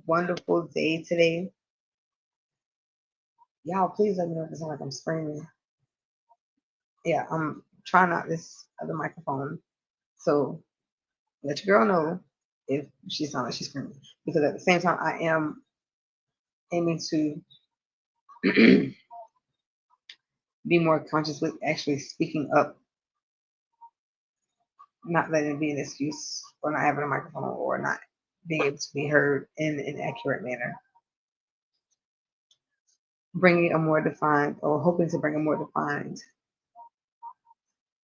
wonderful day today. Y'all, please let me know if it sounds like I'm screaming. Yeah, I'm trying out this other microphone. So let your girl know if she sounds like she's screaming. Because at the same time, I am aiming to be more conscious with actually speaking up, not letting it be an excuse for not having a microphone or not being able to be heard in an accurate manner. Bringing a more defined, or hoping to bring a more defined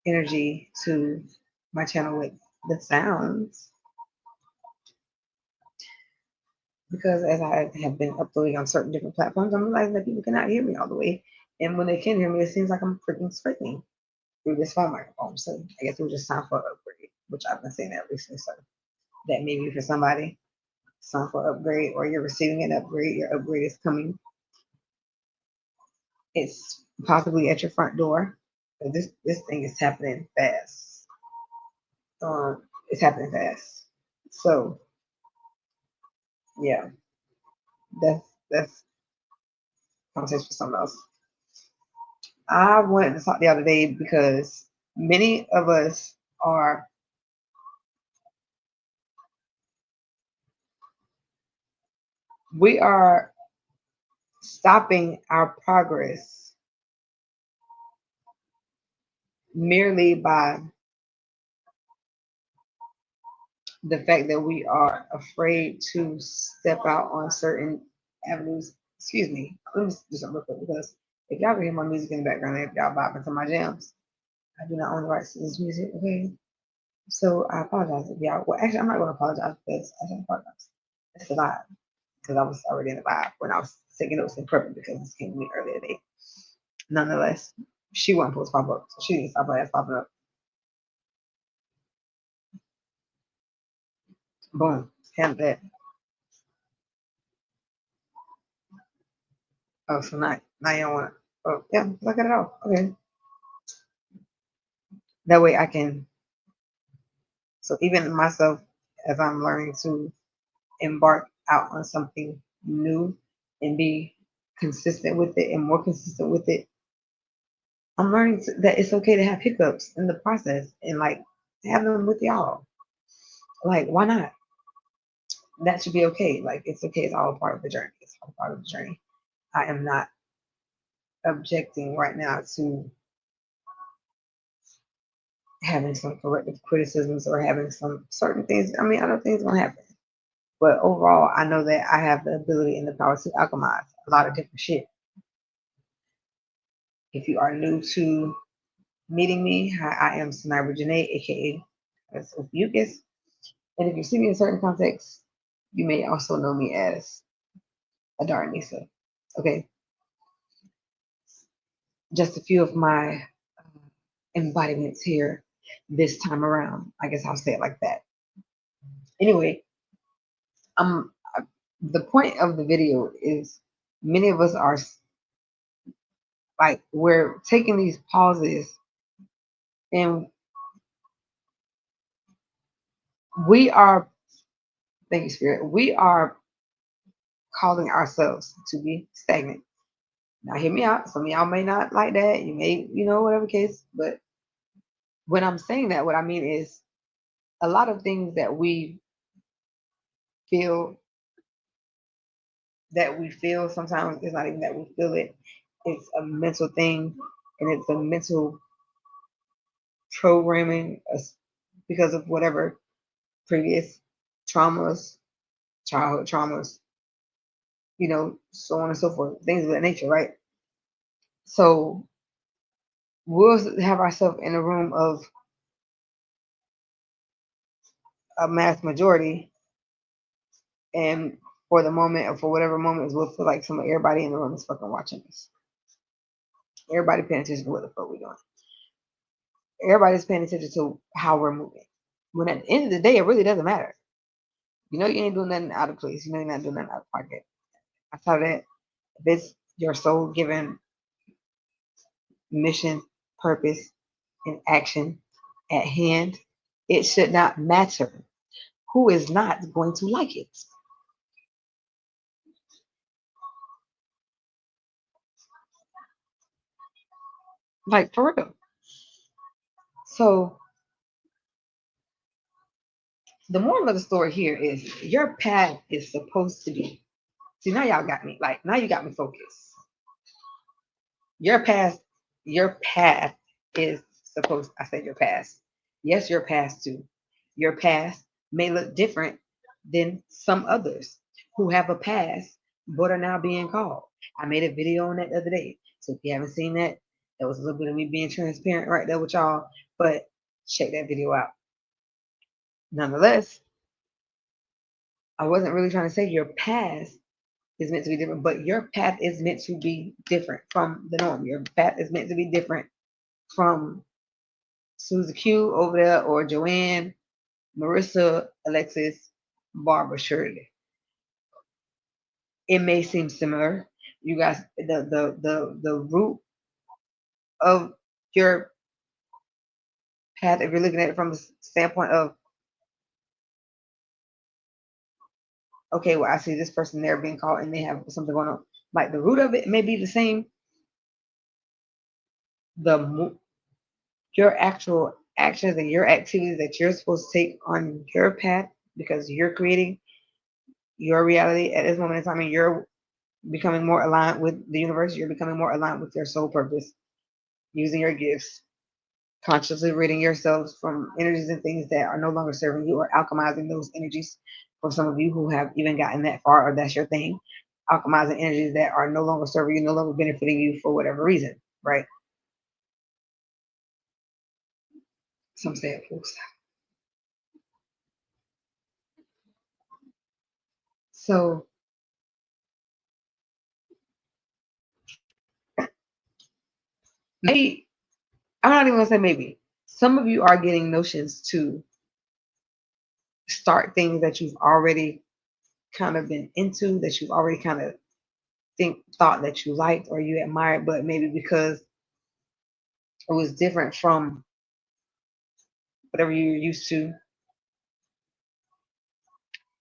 energy to my channel with the sounds, because as I have been uploading on certain different platforms, I'm realizing that people cannot hear me all the way. And when they can hear me, it seems like I'm freaking screaming through this phone microphone. So I guess it was just time for an upgrade, which I've been saying that recently. So that may be for somebody, it's time for upgrade, or you're receiving an upgrade. Your upgrade is coming. It's possibly at your front door. This thing is happening fast. It's happening fast. So yeah, that's conversation for something else. I wanted to talk the other day because many of us are we are stopping our progress merely by the fact that we are afraid to step out on certain avenues. Excuse me. Let me do something real quick, because if y'all can hear my music in the background, if y'all vibing to my jams, I do not own the rights to this music. Okay. So I apologize if y'all. Well, actually, I'm not going to apologize because I don't apologize. It's the vibe, because I was already in the vibe when I was taking notes in prep, because this came to me earlier today. Nonetheless, she wasn't supposed to pop up, so she didn't stop her ass popping up. Boom, handle that. Oh, so now you don't want to. Oh, yeah, look at it all. Okay, that way I can. So even myself, as I'm learning to embark out on something new and be consistent with it and more consistent with it, I'm learning that it's okay to have hiccups in the process and like have them with y'all. Like, why not? That should be okay. Like, it's okay. It's all part of the journey. It's all part of the journey. I am not objecting right now to having some corrective criticisms or having some certain things. I mean, I know things gonna happen, but overall, I know that I have the ability and the power to alchemize a lot of different shit. If you are new to meeting me, hi, I am Sniper Janae, aka Ophiuchus. And if you see me in certain contexts, you may also know me as Adar Nisa. Okay, just a few of my embodiments here this time around. I guess I'll say it like that. Anyway, um, the point of the video is many of us are like, we're taking these pauses, and we are, thank you, Spirit, we are causing ourselves to be stagnant. Now, hear me out. Some of y'all may not like that. You may, whatever case. But when I'm saying that, what I mean is a lot of things feel that we feel sometimes it's not even that we feel it. It's a mental thing, and it's a mental programming because of whatever previous traumas, childhood traumas, so on and so forth, things of that nature, right? So we'll have ourselves in a room of a mass majority, and for the moment, or for whatever moments, we'll feel like everybody in the room is fucking watching us. Everybody paying attention to what the fuck we're doing. Everybody's paying attention to how we're moving. When at the end of the day, it really doesn't matter. You ain't doing nothing out of place. You're not doing nothing out of pocket. Outside of that, if it's your soul given mission, purpose, and action at hand, it should not matter who is not going to like it. Like for real. So the moral of the story here is your path is supposed to be. See, now y'all got me. Like now you got me focused. Your past, your path is supposed. I said your past. Yes, your past too. Your past may look different than some others who have a past but are now being called. I made a video on that the other day. So if you haven't seen that, that was a little bit of me being transparent right there with y'all. But check that video out. Nonetheless, I wasn't really trying to say your past is meant to be different, but your path is meant to be different from the norm. Your path is meant to be different from Susie Q over there or Joanne, Marissa, Alexis, Barbara, Shirley. It may seem similar. You guys, the root of your path, if you're looking at it from the standpoint of, okay, well, I see this person there being called and they have something going on. Like the root of it may be the same. The your actual actions and your activities that you're supposed to take on your path because you're creating your reality at this moment in time and you're becoming more aligned with the universe, you're becoming more aligned with your soul purpose, using your gifts, consciously ridding yourselves from energies and things that are no longer serving you or alchemizing those energies. For some of you who have even gotten that far or that's your thing, alchemizing energies that are no longer serving you, no longer benefiting you for whatever reason, right? Some say it, folks. So maybe, I'm not even gonna say maybe. Some of you are getting notions to start things that you've already kind of been into, that you've already kind of thought that you liked or you admired, but maybe because it was different from whatever you're used to,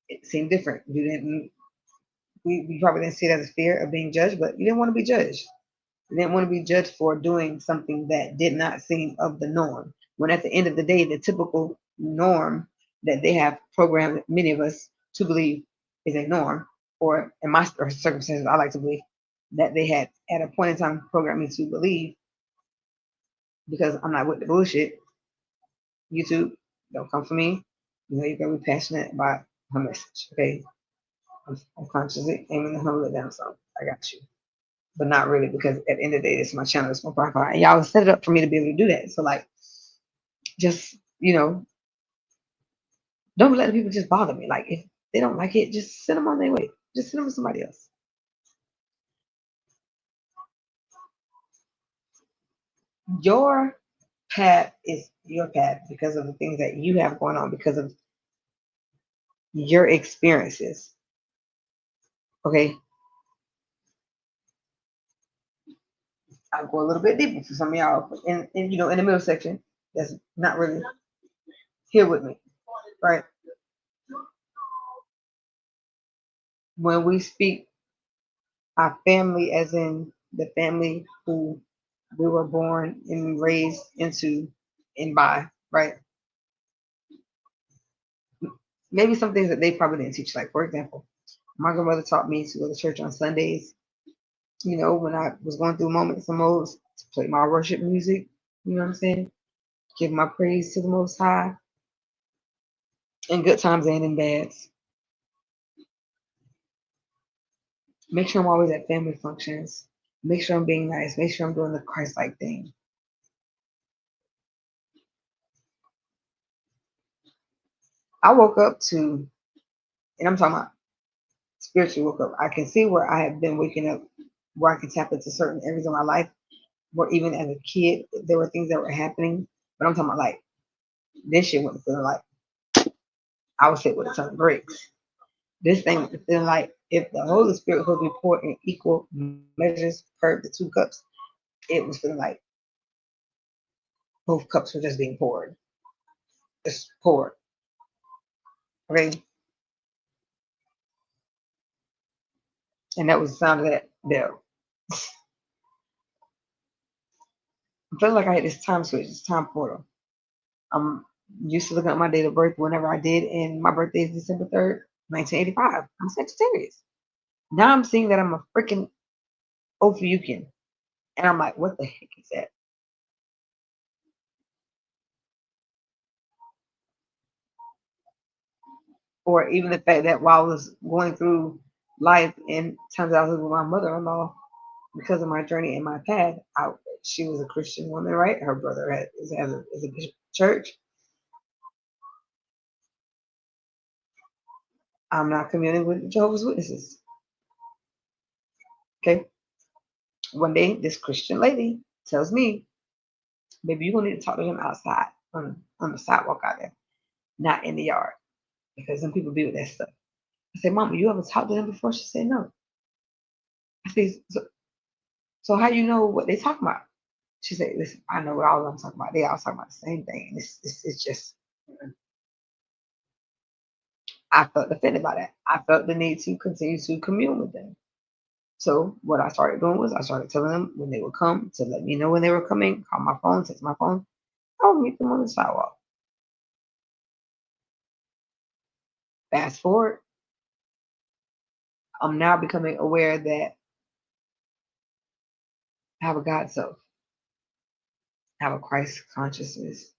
it seemed different. You didn't. We probably didn't see it as a fear of being judged, but you didn't want to be judged. You didn't want to be judged for doing something that did not seem of the norm. When at the end of the day, the typical norm that they have programmed many of us to believe is a norm, or in my circumstances, I like to believe that they had at a point in time programmed me to believe because I'm not with the bullshit. YouTube, don't come for me. You know, you're gonna be passionate about her message. Okay, I'm consciously aiming to humble it down. So I got you, but not really because at the end of the day, it's my channel, it's my profile, and y'all set it up for me to be able to do that. So like, just don't let the people just bother me. Like if they don't like it, just send them on their way. Just send them to somebody else. Your path is your path because of the things that you have going on, because of your experiences. Okay, I'll go a little bit deeper for some of y'all in the middle section that's not really here with me, right? When we speak our family, as in the family who we were born and raised into and by, right? Maybe some things that they probably didn't teach. Like, for example, my grandmother taught me to go to church on Sundays, when I was going through moments and modes, to play my worship music, you know what I'm saying? Give my praise to the Most High in good times and in bads. Make sure I'm always at family functions. Make sure I'm being nice. Make sure I'm doing the Christ like thing. I woke up to, and I'm talking about spiritually woke up. I can see where I have been waking up, where I can tap into certain areas of my life, where even as a kid, there were things that were happening. But I'm talking about like this shit wasn't feeling like I was hit with a ton of bricks. This thing was feeling like if the Holy Spirit could be poured in equal measures per the two cups, it was feeling like both cups were just being poured. Just poured. Okay. And that was the sound of that bell. I feel like I had this time switch, this time portal. I'm used to looking at my date of birth whenever I did, and my birthday is December 3rd, 1985. I'm Sagittarius. Now I'm seeing that I'm a freaking Ophiuchian. And I'm like, what the heck is that? Or even the fact that while I was going through life and times I was with my mother-in-law, because of my journey and my path, she was a Christian woman, right? Her brother is a bishop of church. I'm not communing with Jehovah's Witnesses. Okay. One day, this Christian lady tells me, "Baby, you're gonna need to talk to them outside on the sidewalk out there, not in the yard, because some people do that stuff." I said, "Mama, you ever talked to them before?" She said, "No." I said, "So how you know what they talking about?" She said, "Listen, I know what all of them talking about. They all talking about the same thing. And it's just." I felt offended by that. I felt the need to continue to commune with them. So what I started doing was I started telling them when they would come to let me know when they were coming, call my phone, text my phone. I would meet them on the sidewalk. Fast forward, I'm now becoming aware that I have a God self, I have a Christ consciousness,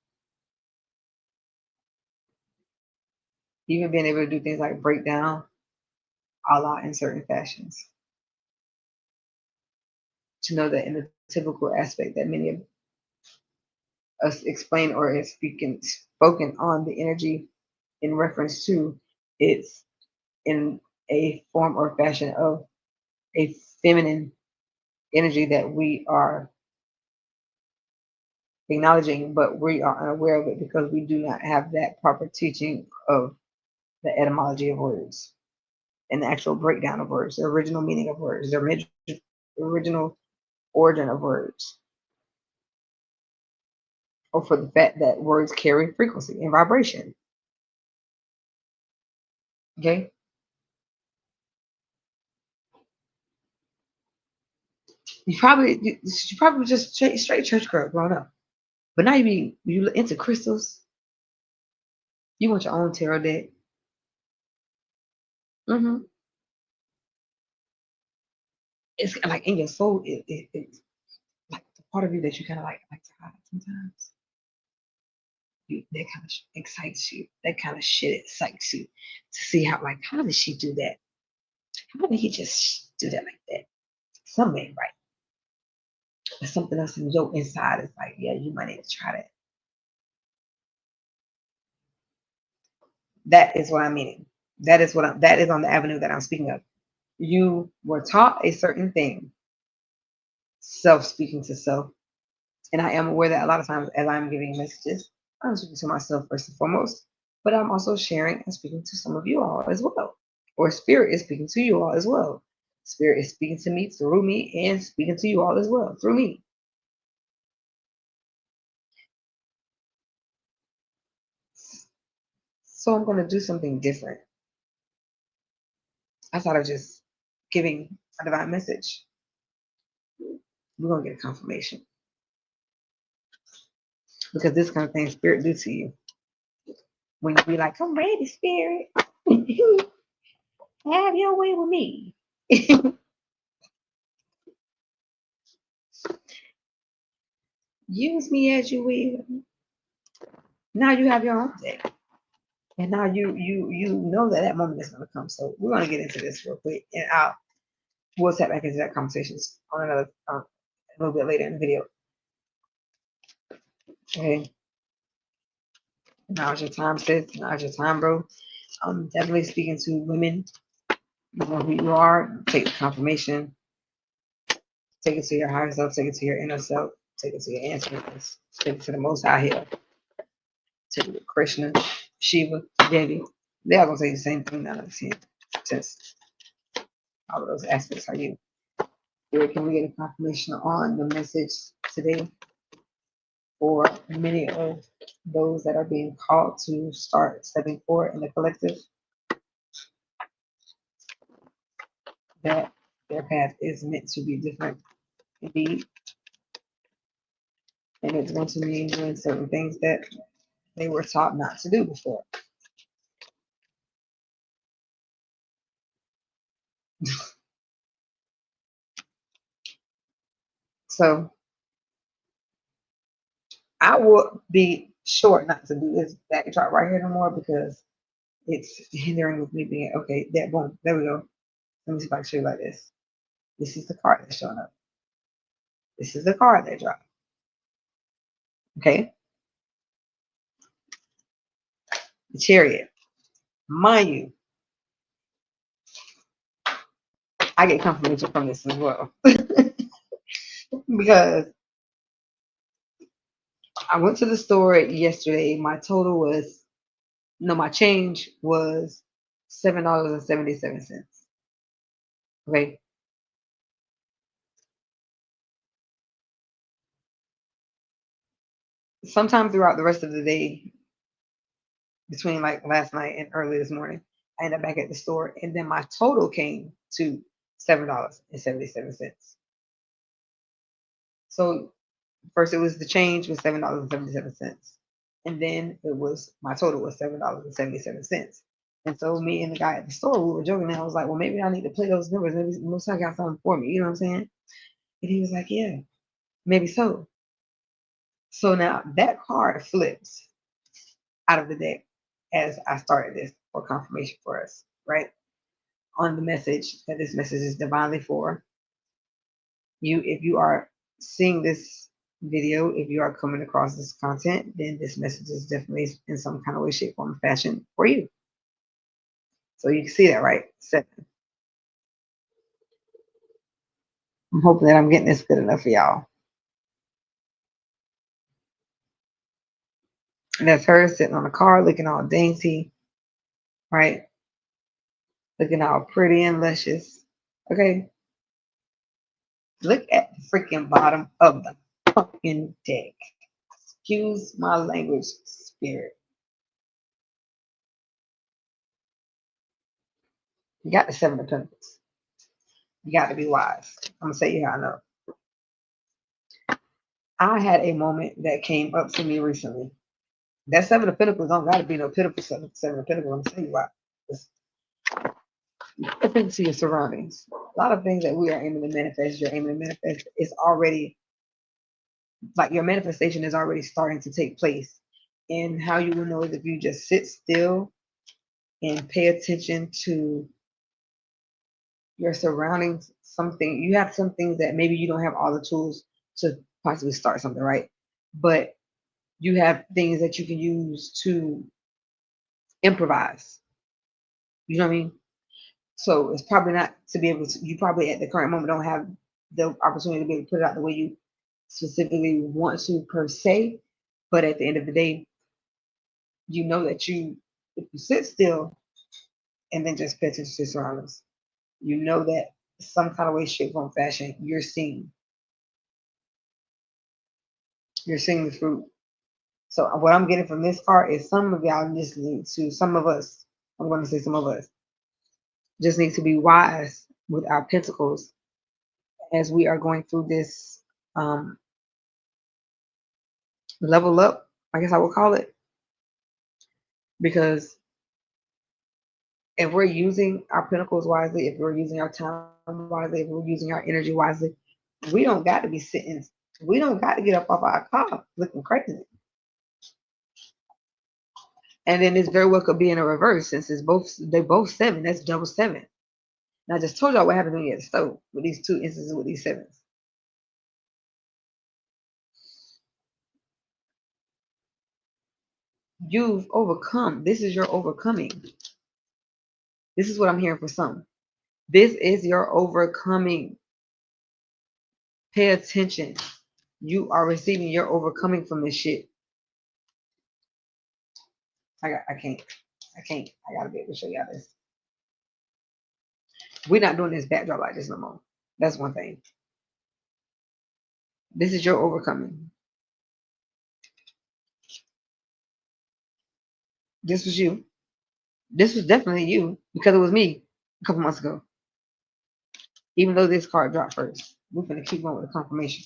even being able to do things like break down Allah in certain fashions. To know that in the typical aspect that many of us explain or is speaking spoken on the energy in reference to, it's in a form or fashion of a feminine energy that we are acknowledging, but we are unaware of it because we do not have that proper teaching of the etymology of words and the actual breakdown of words, the original meaning of words, the original origin of words, or for the fact that words carry frequency and vibration. Okay, you probably was just straight church girl growing up, but now you into crystals. You want your own tarot deck. Hmm. It's like in your soul. It's like the part of you that you kind of like to hide sometimes. That kind of excites you. That kind of shit excites you to see how did she do that? How did he just do that like that? Something ain't right. There's something else in your inside is like, yeah, you might need to try that. That is what I'm meaning. That is on the avenue that I'm speaking of. You were taught a certain thing, self speaking to self. And I am aware that a lot of times as I'm giving messages, I'm speaking to myself first and foremost, but I'm also sharing and speaking to some of you all as well. Or spirit is speaking to you all as well. Spirit is speaking to me through me and speaking to you all as well through me. So I'm going to do something different. Outside of just giving a divine message, we're going to get a confirmation. Because this kind of thing spirit do to you. When you be like, I'm ready, spirit. Have your way with me. Use me as you will. Now you have your own day. And now you know that moment is going to come. So we're going to get into this real quick, and we'll tap back into that conversation on another a little bit later in the video. Okay, now's your time, sis. Now's your time, bro. I'm definitely speaking to women. You know who you are. Take the confirmation. Take it to your higher self. Take it to your inner self. Take it to your ancestors. Take it to the Most High here. Take it to Krishna, Shiva, Devi. They all gonna say the same thing. None of the same, since all of those aspects are you. Here, can we get a confirmation on the message today for many of those that are being called to start stepping forward in the collective, that their path is meant to be different? Indeed, and it's going to mean doing certain things that they were taught not to do before. So I will be sure not to do this backdrop right here no more because it's hindering with me being okay. That boom, there we go. Let me see if I can show you like this. This is the card that's showing up. This is the card that dropped. Okay, the Chariot. Mind you, I get confirmation from this as well because I went to the store yesterday. My total was no, my change was $7.77. Okay, sometime throughout the rest of the day, between like last night and early this morning, I ended up back at the store, and then my total came to $7.77. So first it was the change was $7.77, and then it was my total was $7.77. And so me and the guy at the store, we were joking, and I was like, well, maybe I need to play those numbers. Maybe most I got something for me. You know what I'm saying? And he was like, yeah, maybe so. So now that card flips out of the deck as I started this for confirmation for us, right? On the message that this message is divinely for you. If you are seeing this video, if you are coming across this content, then this message is definitely in some kind of way, shape, form, fashion for you. So you can see that, right? 7. I'm hoping that I'm getting this good enough for y'all. And that's her sitting on the car looking all dainty, right? Looking all pretty and luscious. Okay. Look at the freaking bottom of the fucking deck. Excuse my language, spirit. You got the 7 of Pentacles. You got to be wise. I'm gonna tell you how I know. I had a moment that came up to me recently. That 7 of Pentacles don't got to be no pitiful 7 of Pentacles. I'm gonna tell you why. It's to your surroundings. A lot of things that we are aiming to manifest, you're aiming to manifest, is already like your manifestation is already starting to take place. And how you will know is if you just sit still and pay attention to your surroundings. Something you have some things that maybe you don't have all the tools to possibly start something, right? But you have things that you can use to improvise. You know what I mean? So it's probably not to be able to, you probably at the current moment don't have the opportunity to be able to put it out the way you specifically want to per se. But at the end of the day, you know that if you sit still and then just pay attention to your surroundings, you know that some kind of way, shape, form, fashion, you're seeing the fruit. So what I'm getting from this card is some of y'all just need to, some of us, I'm going to say some of us, just need to be wise with our pentacles as we are going through this level up, I guess I would call it. Because if we're using our pentacles wisely, if we're using our time wisely, if we're using our energy wisely, we don't got to be sitting, we don't got to get up off our car looking crazy. And then this very well could be in a reverse since they're both 7. That's double 7. And I just told y'all what happened when you get the stove with these 2 instances with these 7s. You've overcome. This is your overcoming. This is what I'm hearing for some. This is your overcoming. Pay attention. You are receiving your overcoming from this shit. I can't. I gotta be able to show y'all this. We're not doing this backdrop like this no more. That's one thing. This is your overcoming. This was you. This was definitely you because it was me a couple months ago. Even though this card dropped first, we're gonna keep going with the confirmation.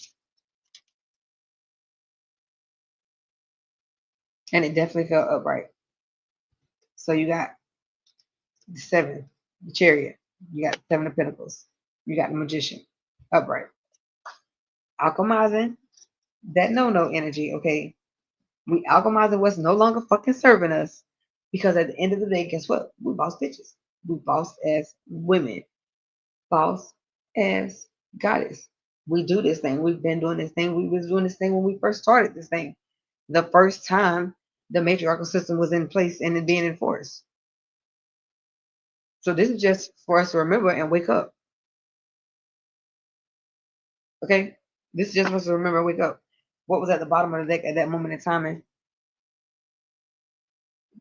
and it definitely felt upright. So you got the seven, the chariot. You got the seven of pentacles. You got the magician, upright. Alchemizing that no energy. Okay, we alchemizing what's no longer fucking serving us, because at the end of the day, guess what? We boss bitches. We boss as women. Boss as goddess. We do this thing. We've been doing this thing. We was doing this thing when we first started this thing. The first time the matriarchal system was in place and it being enforced. So this is just for us to remember and wake up. Okay? This is just for us to remember and wake up. What was at the bottom of the deck at that moment in time, and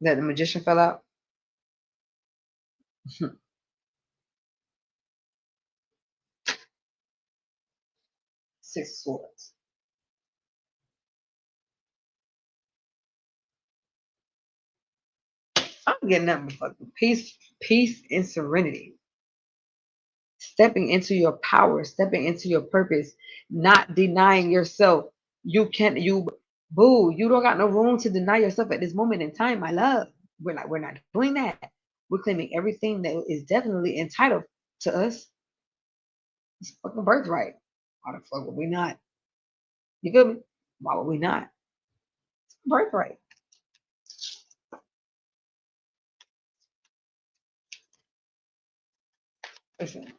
that the magician fell out? Six of Swords. I'm getting nothing but fucking peace and serenity. Stepping into your power, stepping into your purpose, not denying yourself. You don't got no room to deny yourself at this moment in time, my love. We're not doing that. We're claiming everything that is definitely entitled to us. It's fucking birthright. Why the fuck would we not? You feel me? Why would we not? It's birthright. Listen,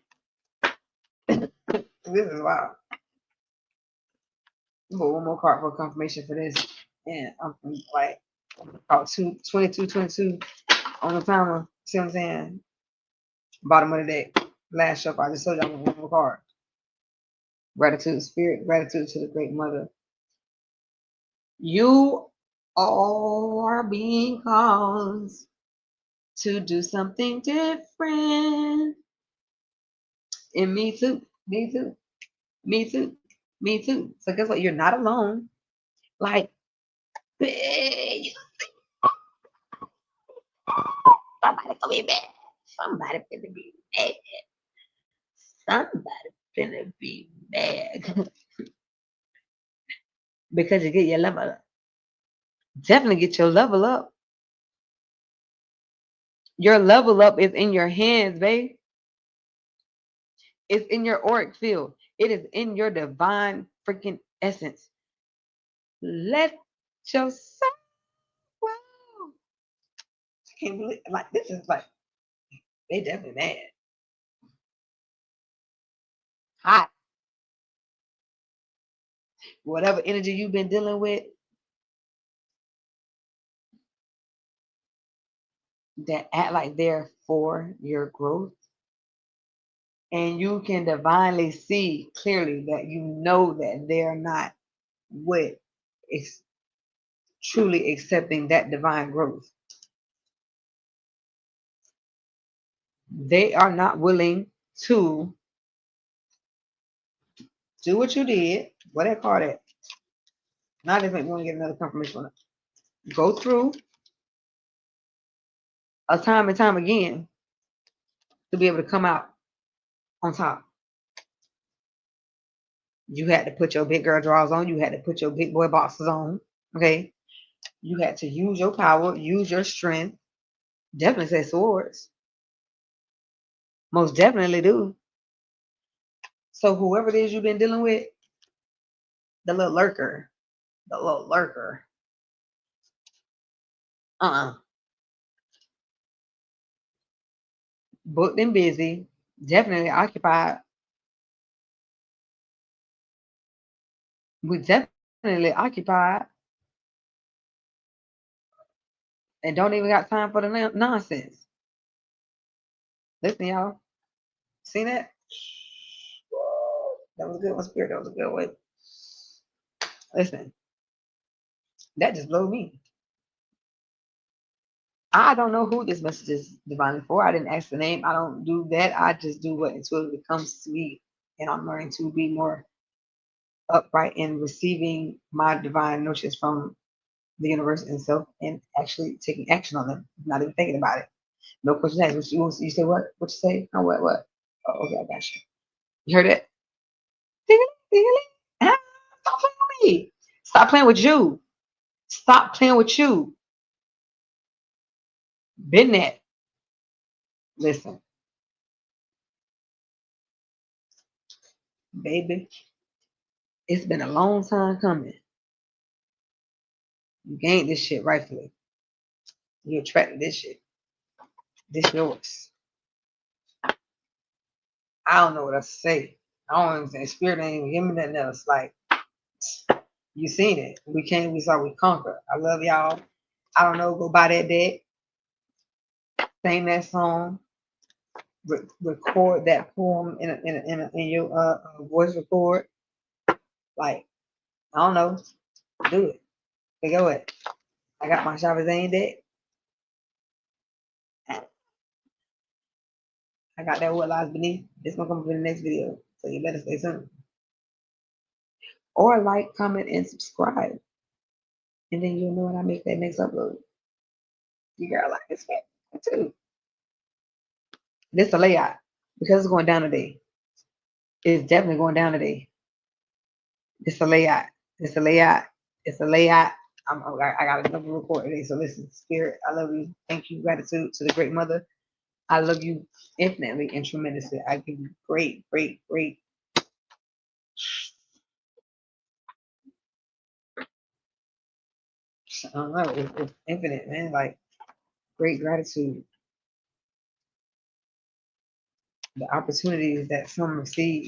this is wild. But one more card for confirmation for this. And I'm like, about 22 on the timer. See what I'm saying? Bottom of the deck. Last shuffle. I just told y'all one more card. Gratitude, spirit, gratitude to the great mother. You are being caused to do something different. And me too. Me too. Me too. Me too. So guess what? You're not alone. Like, somebody gonna be mad. Somebody gonna be mad. Somebody gonna be mad. Because you get your level up. Definitely get your level up. Your level up is in your hands, babe. It's in your auric field. It is in your divine freaking essence. Let yourself wow. I can't believe, like, this is like, they definitely mad. Hot. Whatever energy you've been dealing with, that act like they're for your growth. And you can divinely see clearly that you know that they're not what is truly accepting that divine growth. They are not willing to do what you did. What they call that? Now this make me want to get another confirmation on it. Go through a time and time again to be able to come out on top. You had to put your big girl drawers on. You had to put your big boy boxes on. Okay. You had to use your power, use your strength. Definitely say swords. Most definitely do. So whoever it is you've been dealing with, the little lurker, the little lurker. Uh-uh. Booked and busy. Definitely occupied. We definitely occupied and don't even got time for the nonsense. Listen, y'all. See that? That was a good one, Spirit. That was a good one. Listen, that just blew me. I don't know who this message is divinely for. I didn't ask the name. I don't do that. I just do what intuitively comes to me. And I'm learning to be more upright in receiving my divine notions from the universe and self and actually taking action on them, not even thinking about it. No questions asked. You say what? What you say? Oh, what? Oh, okay, I got you. You heard it? Stop playing with me. Stop playing with you. Stop playing with you. Been that. Listen, baby, it's been a long time coming. You gained this shit rightfully. You attracted this shit. This yours. I don't know what else to say. I don't even say spirit ain't even give me nothing else. Like you seen it. We came, we saw, we conquer. I love y'all. I don't know. Go buy that deck. Sing that song. Record that poem in your voice record. Like I don't know. Do it. Okay, go ahead. I got my Shabba Zane deck. I got that what lies beneath. It's gonna come up in the next video. So you better stay tuned. Or like, comment, and subscribe. And then you'll know when I make that next upload. You gotta like this one too. This the layout. Because it's going down today. It's definitely going down today. It's the layout. It's the layout. It's the layout. I got another report today. So listen, Spirit, I love you. Thank you. Gratitude to the Great Mother. I love you infinitely and tremendously. I give you great, great, great. I don't know. It's infinite, man. Like great gratitude. The opportunities that some receive